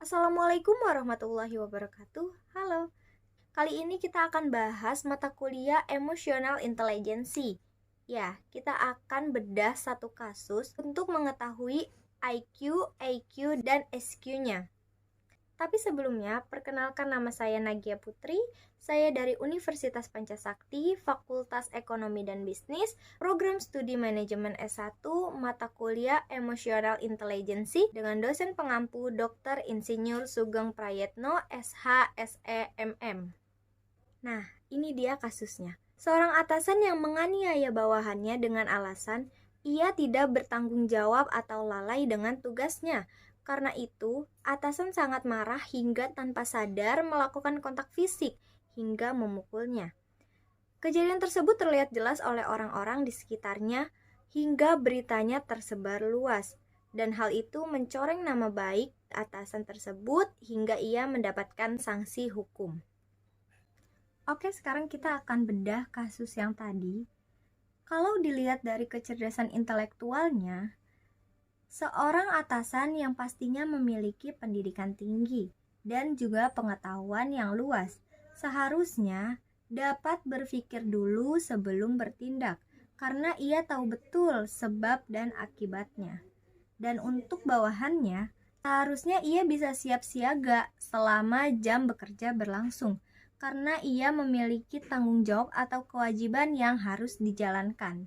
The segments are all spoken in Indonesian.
Assalamualaikum warahmatullahi wabarakatuh. Halo. Kali ini kita akan bahas mata kuliah Emotional Intelligence. Ya, kita akan bedah satu kasus untuk mengetahui IQ, EQ, dan SQ-nya. Tapi sebelumnya, perkenalkan nama saya Nagia Putri. Saya dari Universitas Pancasakti, Fakultas Ekonomi dan Bisnis, Program Studi Manajemen S1, mata kuliah Emotional Intelligence dengan dosen pengampu Dr. Insinyur Sugeng Prayetno, SH, SE, MM. Nah, ini dia kasusnya. Seorang atasan yang menganiaya bawahannya dengan alasan ia tidak bertanggung jawab atau lalai dengan tugasnya. Karena itu, atasan sangat marah hingga tanpa sadar melakukan kontak fisik hingga memukulnya. Kejadian tersebut terlihat jelas oleh orang-orang di sekitarnya hingga beritanya tersebar luas. Dan hal itu mencoreng nama baik atasan tersebut hingga ia mendapatkan sanksi hukum. Oke, sekarang kita akan bedah kasus yang tadi. Kalau dilihat dari kecerdasan intelektualnya, seorang atasan yang pastinya memiliki pendidikan tinggi dan juga pengetahuan yang luas seharusnya dapat berpikir dulu sebelum bertindak karena ia tahu betul sebab dan akibatnya. Dan untuk bawahannya, seharusnya ia bisa siap siaga selama jam bekerja berlangsung karena ia memiliki tanggung jawab atau kewajiban yang harus dijalankan.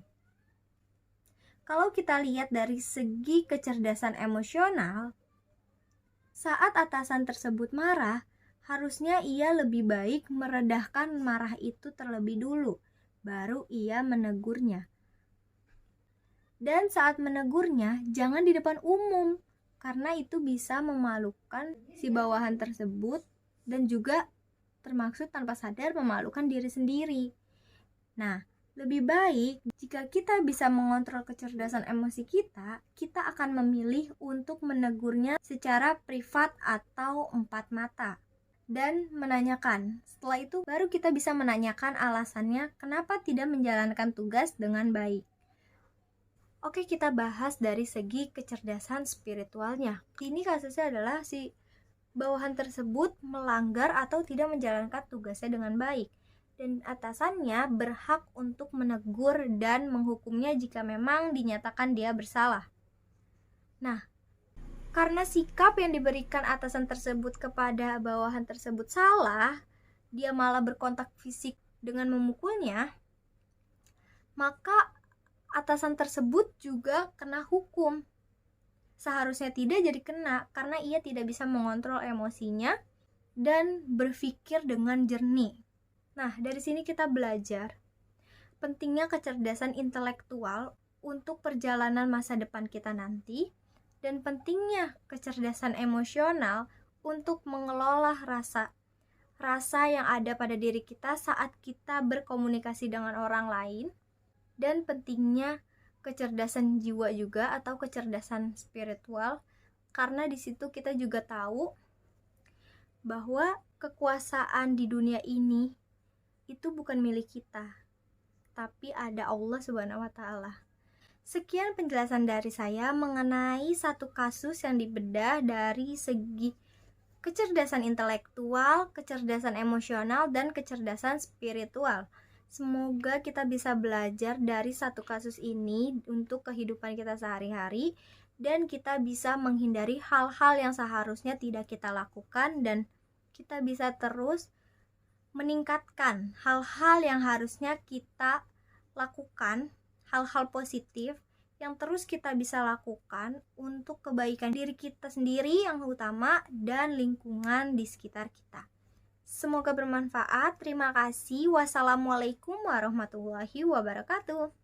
Kalau kita lihat dari segi kecerdasan emosional, saat atasan tersebut marah, harusnya ia lebih baik meredahkan marah itu terlebih dulu, baru ia menegurnya. Dan saat menegurnya, jangan di depan umum, karena itu bisa memalukan si bawahan tersebut dan juga termaksud tanpa sadar memalukan diri sendiri. Nah, lebih baik jika kita bisa mengontrol kecerdasan emosi kita akan memilih untuk menegurnya secara privat atau empat mata dan menanyakan. Setelah itu baru kita bisa menanyakan alasannya kenapa tidak menjalankan tugas dengan baik. Oke, kita bahas dari segi kecerdasan spiritualnya. Ini kasusnya adalah si bawahan tersebut melanggar atau tidak menjalankan tugasnya dengan baik. Dan atasannya berhak untuk menegur dan menghukumnya jika memang dinyatakan dia bersalah. Nah, karena sikap yang diberikan atasan tersebut kepada bawahan tersebut salah, dia malah berkontak fisik dengan memukulnya, maka atasan tersebut juga kena hukum. Seharusnya tidak jadi kena karena ia tidak bisa mengontrol emosinya dan berpikir dengan jernih. Nah, dari sini kita belajar pentingnya kecerdasan intelektual untuk perjalanan masa depan kita nanti dan pentingnya kecerdasan emosional untuk mengelola rasa yang ada pada diri kita saat kita berkomunikasi dengan orang lain dan pentingnya kecerdasan jiwa juga atau kecerdasan spiritual karena di situ kita juga tahu bahwa kekuasaan di dunia ini itu bukan milik kita, tapi ada Allah Subhanahu wa Ta'ala. Sekian penjelasan dari saya mengenai satu kasus yang dibedah dari segi kecerdasan intelektual, kecerdasan emosional, dan kecerdasan spiritual. Semoga kita bisa belajar dari satu kasus ini untuk kehidupan kita sehari-hari dan kita bisa menghindari hal-hal yang seharusnya tidak kita lakukan dan kita bisa terus meningkatkan hal-hal yang harusnya kita lakukan, hal-hal positif yang terus kita bisa lakukan untuk kebaikan diri kita sendiri yang utama dan lingkungan di sekitar kita. Semoga bermanfaat. Terima kasih. Wassalamualaikum warahmatullahi wabarakatuh.